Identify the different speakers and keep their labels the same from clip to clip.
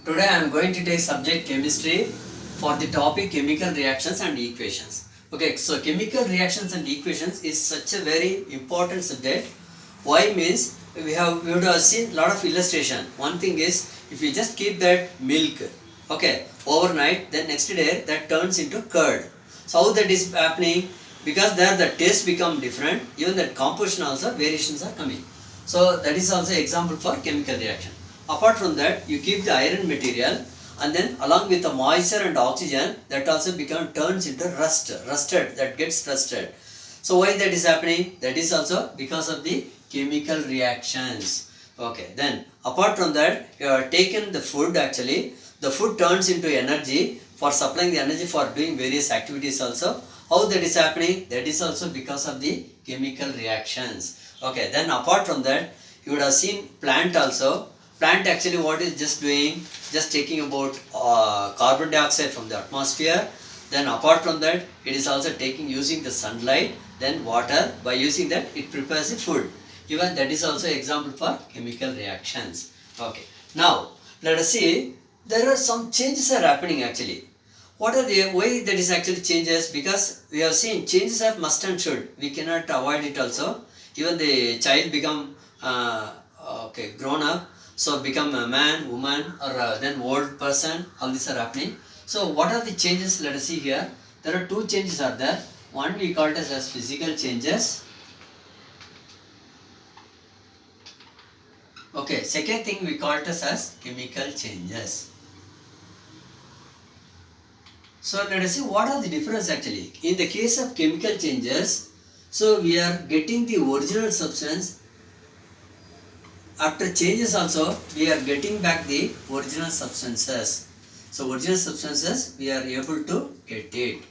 Speaker 1: Today I am going to take subject chemistry for the topic chemical reactions and equations. Okay, so chemical reactions and equations is such a very important subject. Why means we would have seen lot of illustration. One thing is if you just keep that milk, okay, overnight, then next day that turns into curd. So how that is happening? Because there the taste become different, even that composition also variations are coming. So that is also example for chemical reaction. Apart from that, you keep the iron material and then along with the moisture and oxygen that also turns into rusted, that gets rusted. So why that is happening? That is also because of the chemical reactions. Okay, then apart from that, you have taken the food actually, the food turns into energy for supplying the energy for doing various activities also. How that is happening? That is also because of the chemical reactions. Okay, then apart from that, you would have seen plant also. Plant actually what is just doing? Just taking about carbon dioxide from the atmosphere. Then apart from that, it is also taking using the sunlight, then water. By using that, it prepares the food. Even that is also example for chemical reactions. Okay. Now, let us see. There are some changes are happening actually. What are the why that is actually changes? Because we have seen changes are must and should. We cannot avoid it also. Even the child become grown up, so become a man, woman, or then old person. All these are happening. So what are the changes? Let us see here. There are two changes are there. One we call it as physical changes. Okay. Second thing we call it as chemical changes. So let us see what are the difference actually. In the case of chemical changes, so we are getting the original substance. After changes also, we are getting back the original substances. So original substances, we are able to get it.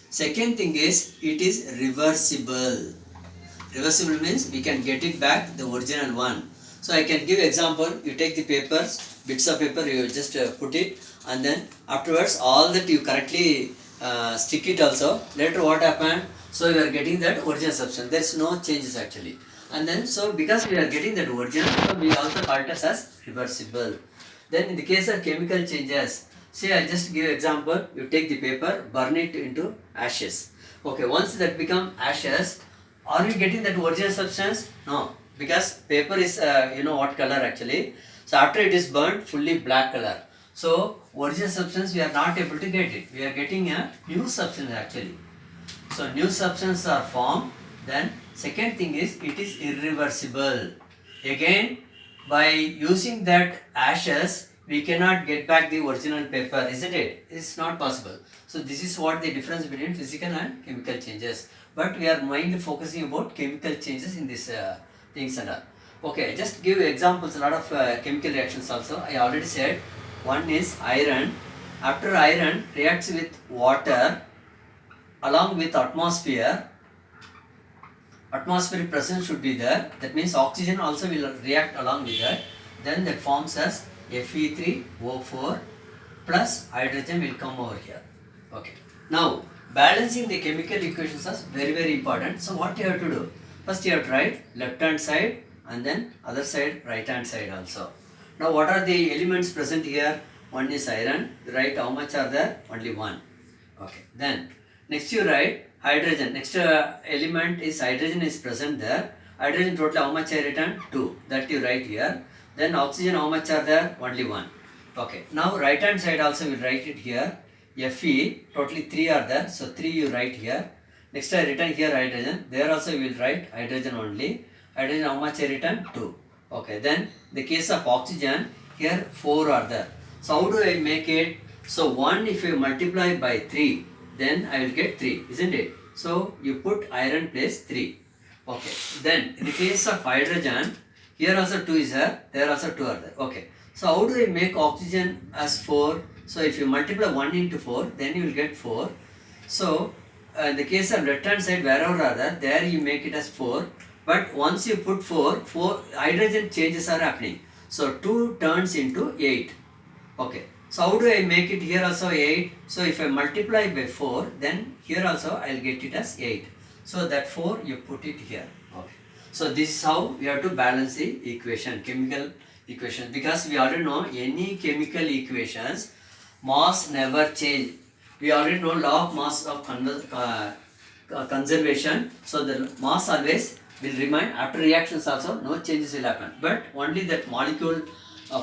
Speaker 1: Second thing is, it is reversible. Reversible means we can get it back, the original one. So I can give example, you take the papers, bits of paper, you just put it, and then afterwards all that you correctly stick it also. Later what happened? So we are getting that original substance. There is no changes actually. And then so because we are getting that original, so we also call it as reversible. Then in the case of chemical changes, say I just give example, you take the paper, burn it into ashes. Okay, once that become ashes, are we getting that original substance? No, because paper is you know what color actually. So after it is burnt, fully black color. So original substance we are not able to get it. We are getting a new substance actually. So new substance are formed. Then second thing is it is irreversible. Again, by using that ashes, we cannot get back the original paper, isn't it? It's not possible. So this is what the difference between physical and chemical changes. But we are mainly focusing about chemical changes in this things and all. Okay, just give examples. A lot of chemical reactions also. I already said. One is iron. After iron reacts with water along with atmosphere. Atmospheric pressure should be there. That means oxygen also will react along with that. Then that forms as Fe3O4 plus hydrogen will come over here. Okay. Now balancing the chemical equations is very important. So what you have to do? First you have to write left hand side and then other side right hand side also. Now what are the elements present here? One is iron. You write how much are there? Only one. Okay. Then next you write hydrogen. Next element is hydrogen is present there. Hydrogen total how much I written? 2. That you write here. Then oxygen how much are there? Only 1. Okay. Now right hand side also we write it here. Fe totally 3 are there. So 3 you write here. Next I written here hydrogen. There also we will write hydrogen only. Hydrogen how much I written? 2. Okay. Then the case of oxygen here 4 are there. So how do I make it? So 1 if you multiply by 3, then I will get 3, isn't it? So you put iron place 3. Okay. Then in the case of hydrogen, here also 2 is there also 2 are there. Okay. So how do I make oxygen as 4? So if you multiply 1 into 4, then you will get 4. So in the case of left hand side, wherever are there you make it as 4. But once you put 4 hydrogen changes are happening. So 2 turns into 8. Okay. So how do I make it here also 8? So if I multiply by 4, then here also I will get it as 8. So that 4 you put it here. Okay. So this is how we have to balance the equation, chemical equation, because we already know any chemical equations mass never change. We already know law of mass of conservation. So the mass always will remain after reactions also, no changes will happen, but only that molecule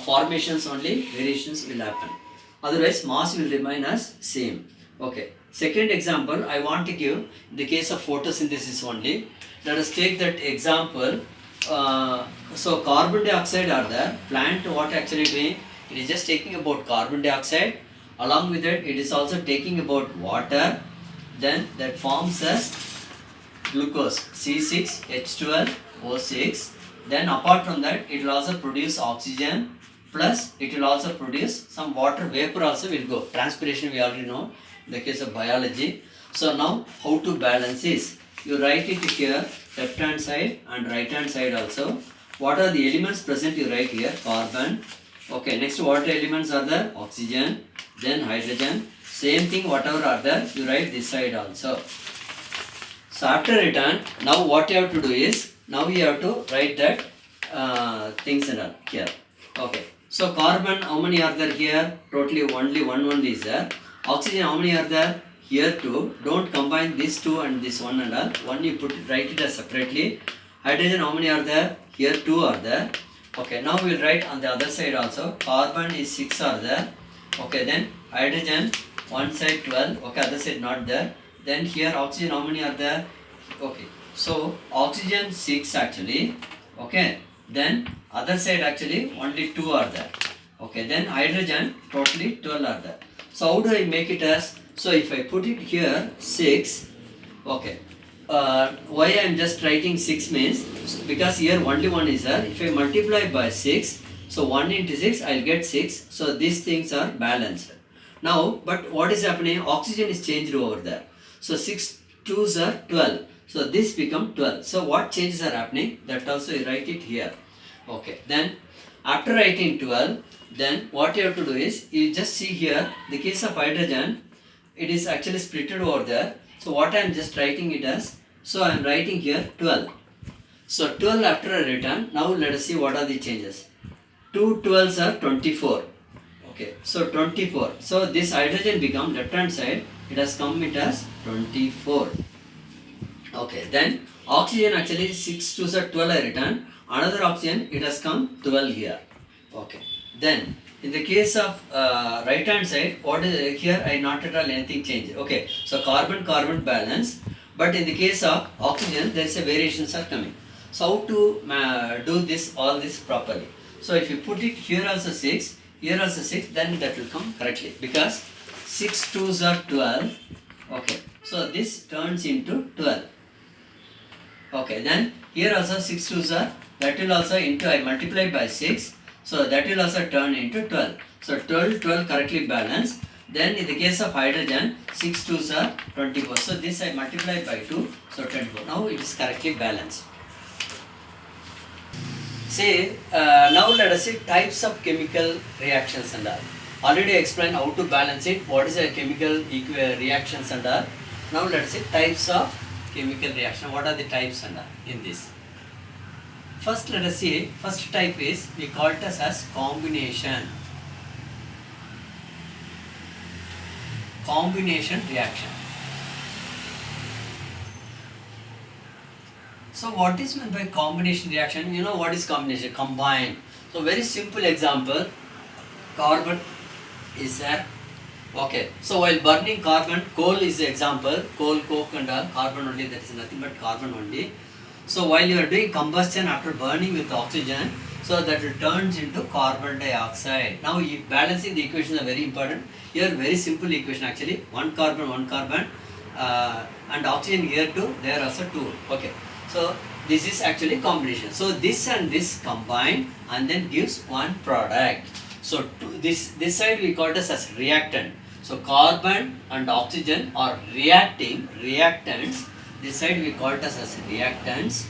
Speaker 1: formations only variations will happen, otherwise mass will remain as same. Okay, second example I want to give in the case of photosynthesis only. Let us take that example. So carbon dioxide are there, plant what actually doing, it is just taking about carbon dioxide, along with it it is also taking about water, then that forms as glucose C6H12O6. Then apart from that it will also produce oxygen, plus it will also produce some water vapor also will go. Transpiration we already know in the case of biology. So now how to balance this? You write it here, left hand side and right hand side also. What are the elements present? You write here carbon. Okay, next what elements are there? Oxygen, then hydrogen. Same thing whatever are there, you write this side also. So after written, now what you have to do is, now you have to write that things and all here. Okay. So carbon, how many are there here? Totally only one is there. Oxygen, how many are there? Here two. Don't combine this two and this one and all. One you put it, write it as separately. Hydrogen, how many are there? Here two are there. Okay. Now we will write on the other side also. Carbon is 6 are there. Okay. Then hydrogen, one side 12. Okay. Other side not there. Then here oxygen, how many are there? Okay. So oxygen 6 actually. Okay. Then other side actually only 2 are there. Okay. Then hydrogen totally 12 are there. So how do I make it as? So if I put it here 6. Okay. Why I am just writing 6 means, because here only 1 is there. If I multiply by 6, so 1 into 6 I will get 6. So these things are balanced. Now but what is happening? Oxygen is changed over there. So 6 2s are 12. So this become 12. So what changes are happening? That also you write it here. Okay. Then after writing 12, then what you have to do is, you just see here, the case of hydrogen, it is actually splitted over there. So what I am just writing it as, so I am writing here 12. So 12 after I written, now let us see what are the changes. 2 12s are 24. Okay, so 24. So this hydrogen become left hand side, it has come it as 24. Okay, then oxygen actually 6 2s are 12 I written. Another oxygen, it has come 12 here. Okay, then in the case of right hand side, what is here? I not at all anything changed. Okay, so carbon balance, but in the case of oxygen there is a variations are coming. So how to do this all this properly? So if you put it here also 6, here also 6, then that will come correctly, because 6 2s are 12. Okay, so this turns into 12. Okay, then here also 6 2s are, that will also into, I multiply by 6, so that will also turn into 12. So 12 correctly balanced. Then in the case of hydrogen, 6 2s are 24. So this I multiply by 2, so 24. Now it is correctly balanced. See, now let us see types of chemical reactions and all. Already explained how to balance it, what is a chemical reactions and all. Now let us see types of chemical reaction. What are the types and all in this? First let us see, first type is, we call it as combination. Combination reaction. So what is meant by combination reaction? You know what is combination? Combine. So very simple example, carbon is there. Okay, so while burning carbon, coal is the example, coal, coke and all, carbon only, that is nothing but carbon only. So while you are doing combustion after burning with oxygen, so that it turns into carbon dioxide. Now balancing the equations are very important. Here very simple equation actually, one carbon and oxygen here too, there also two. Okay, so this is actually combination. So this and this combine and then gives one product. So this side we call this as reactant. So carbon and oxygen are reactants. This side we call it as reactants.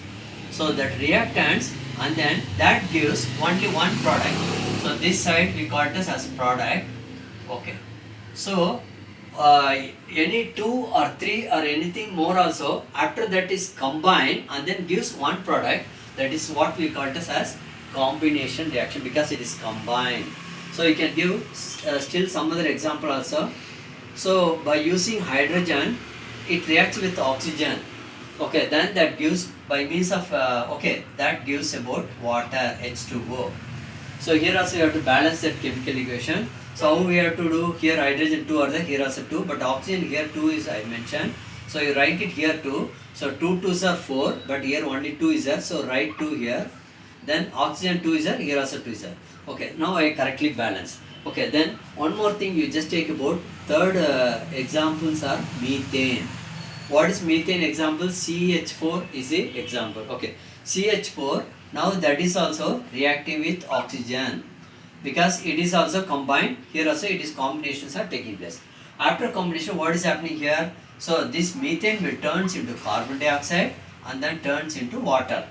Speaker 1: So that reactants, and then that gives only one product. So this side we call it as product. Okay. So any 2 or 3 or anything more also, after that is combined and then gives one product, that is what we call it as combination reaction because it is combined. So you can give still some other example also. So by using hydrogen, it reacts with oxygen. Okay, then that gives by means of that gives about water H2O. So here also you have to balance that chemical equation. So how we have to do here, hydrogen 2 are there, here also 2, but oxygen here 2 is I mentioned. So you write it here 2. So 2 2s are 4, but here only 2 is there. So write 2 here. Then oxygen 2 is there, here also 2 is there. Okay, now I correctly balance. Okay, then one more thing you just take about third examples are methane. What is methane example? CH4 is a example. Okay, CH4 now that is also reacting with oxygen because it is also combined. Here also it is combinations are taking place. After combination, what is happening here? So this methane will turns into carbon dioxide and then turns into water.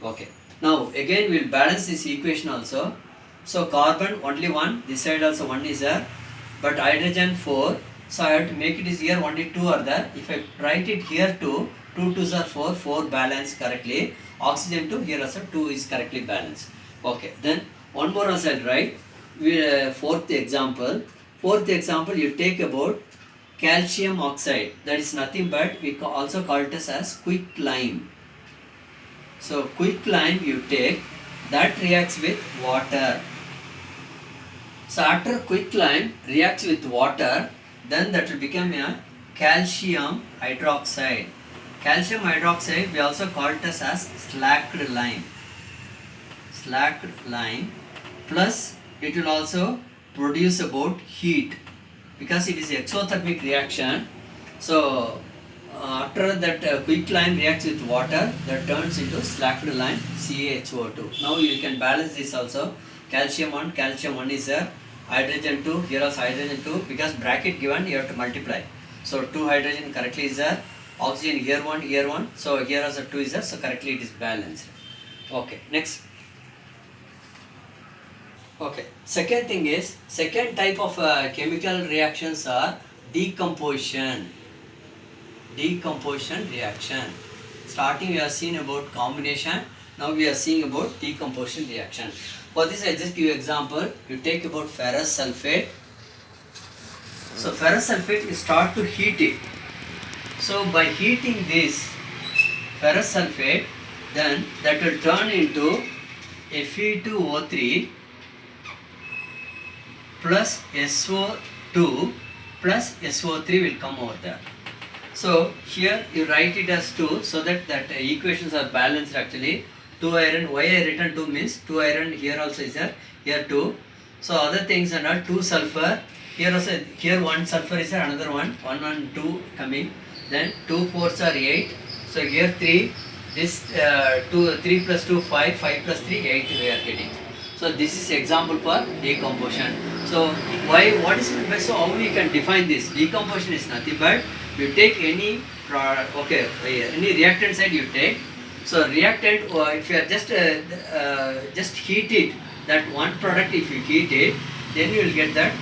Speaker 1: Okay. Now again we will balance this equation also. So carbon only 1, this side also 1 is there, but hydrogen 4. So I have to make it is here only 2 are there. If I write it here 2, 2 2s are 4, 4 balanced correctly. Oxygen 2, here also 2 is correctly balanced. Okay, then one more also I'll write. Fourth example. Fourth example you take about calcium oxide. That is nothing but we also call it as quicklime. So quicklime you take, that reacts with water. So after quicklime reacts with water, then that will become a calcium hydroxide. Calcium hydroxide we also call it as slacked lime. Slacked lime, plus it will also produce about heat because it is exothermic reaction. So after that quicklime reacts with water, that turns into slacked lime CaHO2. Now you can balance this also. Calcium 1 is there, hydrogen 2, here also hydrogen 2, because bracket given you have to multiply. So 2 hydrogen correctly is there, oxygen here 1, so here also 2 is there, so correctly it is balanced. Okay, next. Okay, second thing is, second type of chemical reactions are decomposition. Decomposition reaction. Starting we have seen about combination, now we are seeing about decomposition reaction. For this I just give you example. You take about ferrous sulfate. So ferrous sulfate you start to heat it. So by heating this ferrous sulfate, then that will turn into Fe2O3 plus SO2 plus SO3 will come over there. So here you write it as 2 so that equations are balanced actually. 2 iron, why I written 2 means 2 iron here also is there, here 2. So other things are not 2 sulfur, here also, here 1 sulfur is there, another 1, 2 coming, then 2 4s are 8, so here 3, this 3 plus 2 5, 5 plus 3 8 we are getting. So this is example for decomposition. So what is it? So how we can define this? Decomposition is nothing but you take any product, any reactant side you take. So reactant, if you are just heat it, that one product if you heat it, then you will get that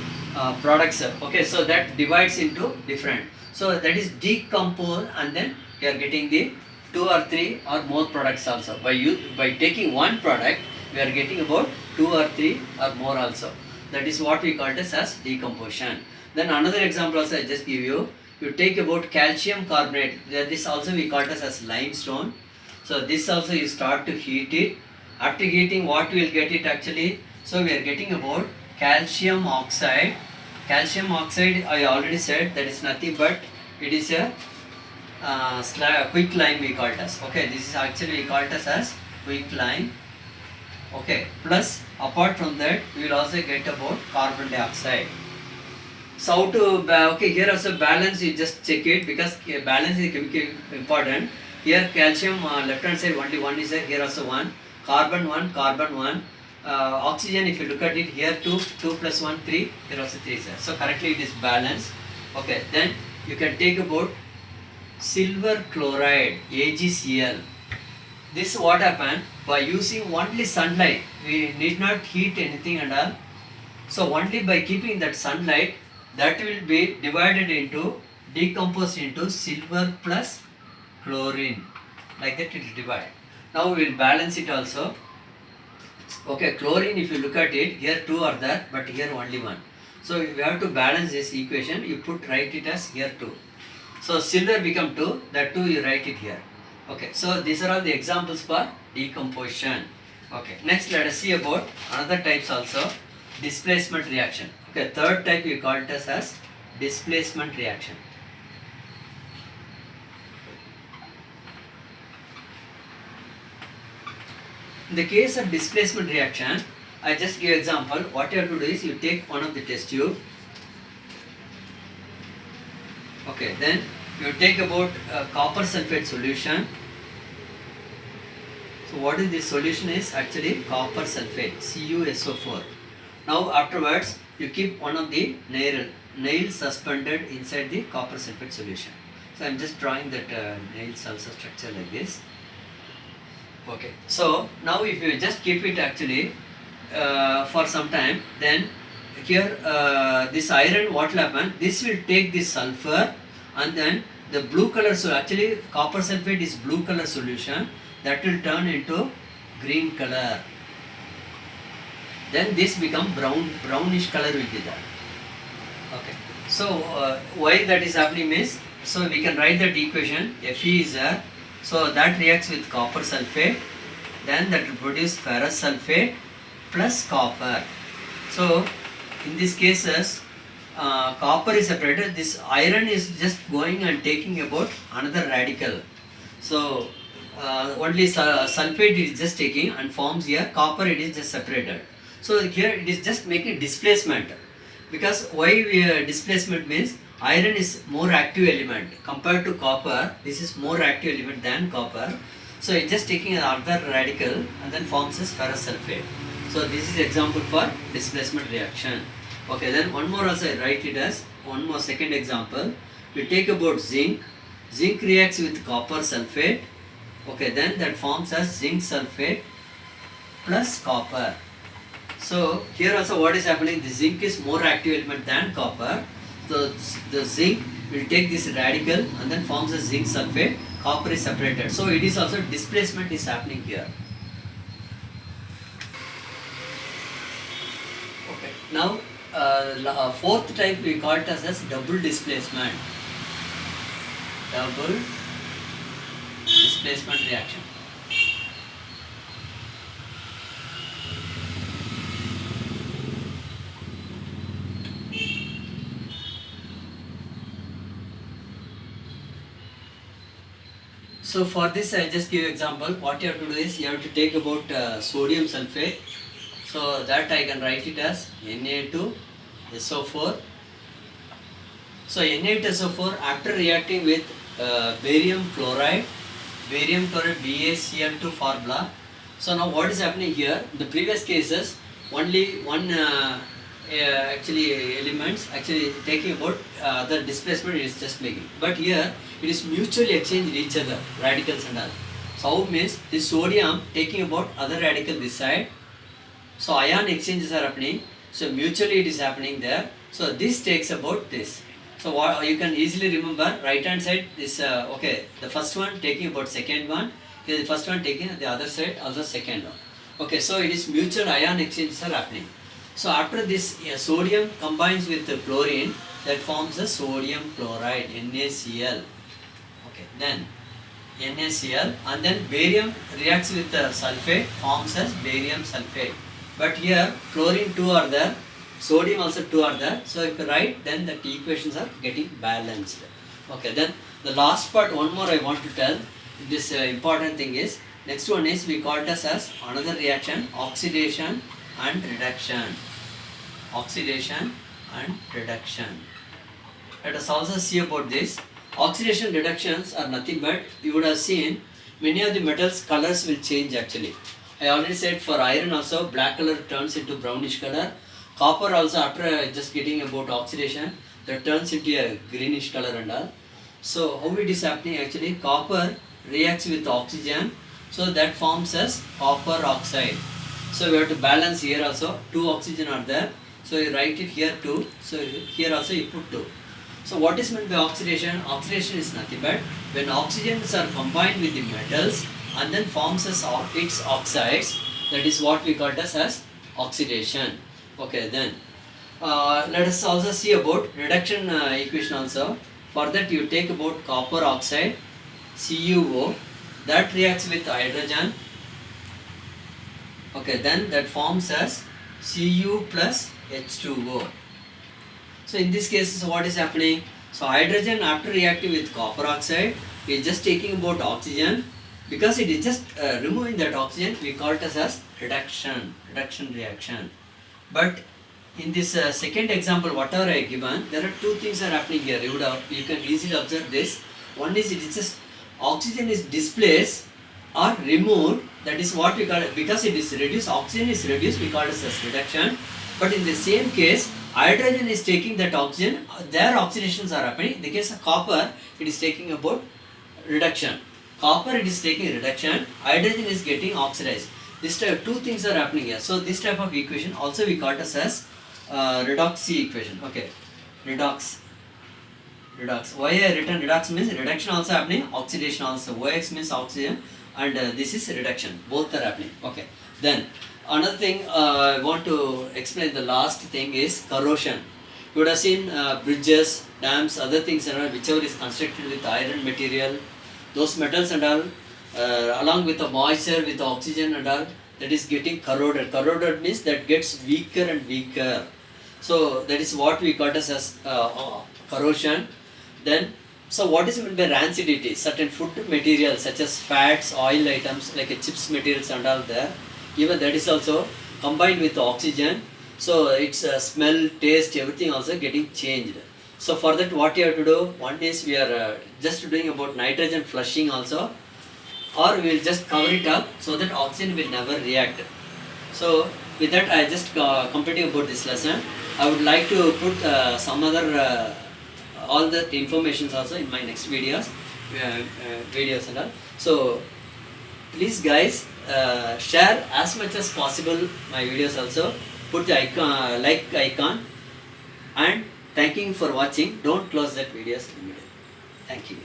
Speaker 1: products. Okay, so that divides into different. So that is decompose, and then you are getting the 2 or 3 or more products also. By taking one product, we are getting about 2 or 3 or more also. That is what we call it as decomposition. Then another example also I just give you. You take about calcium carbonate. This also we call it as limestone. So this also you start to heat it. After heating, what we will get it actually? So we are getting about calcium oxide. Calcium oxide I already said that is nothing but it is a quicklime we call it as. Okay, this is actually we call it as quicklime. Okay, plus apart from that we will also get about carbon dioxide. So how to, here also balance you just check it because balance is important. Here calcium left hand side only 1 is there, here also 1, carbon 1, oxygen if you look at it here 2 plus 1 3, here also 3 is there. So correctly it is balanced. Okay, then you can take about silver chloride AgCl. This what happened, by using only sunlight, we need not heat anything and all. So only by keeping that sunlight, that will be divided into, decomposed into silver plus chlorine. Like that it will divide. Now we will balance it also. Okay, chlorine, if you look at it, here two are there, but here only one. So if you have to balance this equation, you write it as here 2. So silver become 2, that 2 you write it here. Okay, so these are all the examples for decomposition. Okay, next let us see about another types also, displacement reaction. Okay, third type we call it as displacement reaction. In the case of displacement reaction, I just give example. What you have to do is you take one of the test tube. Okay, then you take about copper sulfate solution. So what is this solution is actually copper sulfate, CuSO4. Now afterwards you keep one of the nail suspended inside the copper sulfate solution. So I am just drawing that nails also structure like this. Okay, so now if you just keep it actually for some time, then here this iron, what will happen, this will take this sulfur and then the blue color, so actually copper sulfate is blue color solution, that will turn into green color, then this become brownish color will be there. Okay, so why that is happening means, so we can write that equation, Fe is there, so that reacts with copper sulfate, then that will produce ferrous sulfate plus copper. So in these cases copper is separated, this iron is just going and taking about another radical. So only sulfate is just taking and forms here, copper it is just separated. So here it is just making displacement, because why displacement means iron is more active element compared to copper, this is more active element than copper. So it's just taking another radical and then forms as ferrous sulfate. So this is example for displacement reaction. Okay, then one more also I write it as one more second example. We take about zinc. Zinc reacts with copper sulfate. Okay, then that forms as zinc sulfate plus copper. So here also what is happening, the zinc is more active element than copper. So the zinc will take this radical and then forms a zinc sulfate, copper is separated. So it is also displacement is happening here. Okay, now fourth type we call it as double displacement. Double displacement reaction. So for this I just give example. What you have to do is you have to take about sodium sulfate. So that I can write it as Na2SO4. So Na2SO4 after reacting with barium chloride BaCl2 formula. So now what is happening here? In the previous cases only one actually elements actually taking about the displacement is just making, but here it is mutually exchanged each other radicals and all. So how means this sodium taking about other radical this side, so ion exchanges are happening, so mutually it is happening there. So this takes about this. So what you can easily remember, right hand side is okay, the first one taking about second one, here the first one taking the other side also second one. Okay, so it is mutual ion exchanges are happening. So after this sodium combines with the chlorine, that forms a sodium chloride, NaCl. Okay, then NaCl, and then barium reacts with the sulfate, forms as barium sulfate. But here chlorine 2 are there, sodium also 2 are there. So if you write, then the equations are getting balanced. Okay, then the last part, one more I want to tell. This important thing is, next one is we call it as another reaction, oxidation and reduction. Oxidation and reduction. Let us also see about this. Oxidation reductions are nothing but, you would have seen many of the metals colors will change actually. I already said for iron also black color turns into brownish color. Copper also after just getting about oxidation, that turns into a greenish color and all. So how it is happening actually, copper reacts with oxygen, so that forms as copper oxide. So we have to balance here also, 2 oxygen are there. So you write it here 2, so here also you put 2. So what is meant by oxidation? Oxidation is nothing but when oxygens are combined with the metals and then forms as its oxides, That is what we call as oxidation. Okay, then let us also see about reduction equation also. For that you take about copper oxide CuO, that reacts with hydrogen. Okay, then that forms as Cu plus H2O. So in this case, what is happening? So hydrogen after reacting with copper oxide is just taking about oxygen. Because it is just removing that oxygen, we call it as reduction reaction. But in this second example, whatever I given, there are two things are happening here. You can easily observe this. One is it is just oxygen is displaced or removed. That is what we call it. Because it is reduced, oxygen is reduced, we call it as reduction. But in the same case, hydrogen is taking that oxygen, their oxidations are happening. In the case of copper, it is taking about reduction. Copper, it is taking reduction, hydrogen is getting oxidized. This type, two things are happening here. So this type of equation also we call it as redox equation. Okay, redox. Why I written redox means reduction also happening, oxidation also. OX means oxygen, and this is reduction. Both are happening. Okay. Then another thing I want to explain. The last thing is corrosion. You would have seen bridges, dams, other things and all, whichever is constructed with iron material, those metals and all, along with the moisture, with the oxygen and all, that is getting corroded. Corroded means that gets weaker and weaker. So that is what we call as corrosion. Then, so what is meant by rancidity? Certain food materials such as fats, oil items like chips materials and all there, even that is also combined with oxygen. So its smell, taste, everything also getting changed. So for that what you have to do, one is we are just doing about nitrogen flushing also, or we will just cover it up so that oxygen will never react. So with that I just completing about this lesson. I would like to put some other all the informations also in my next videos and all. So please guys share as much as possible my videos also. Put the icon, like icon, and thank you for watching. Don't close that videos immediately. Thank you.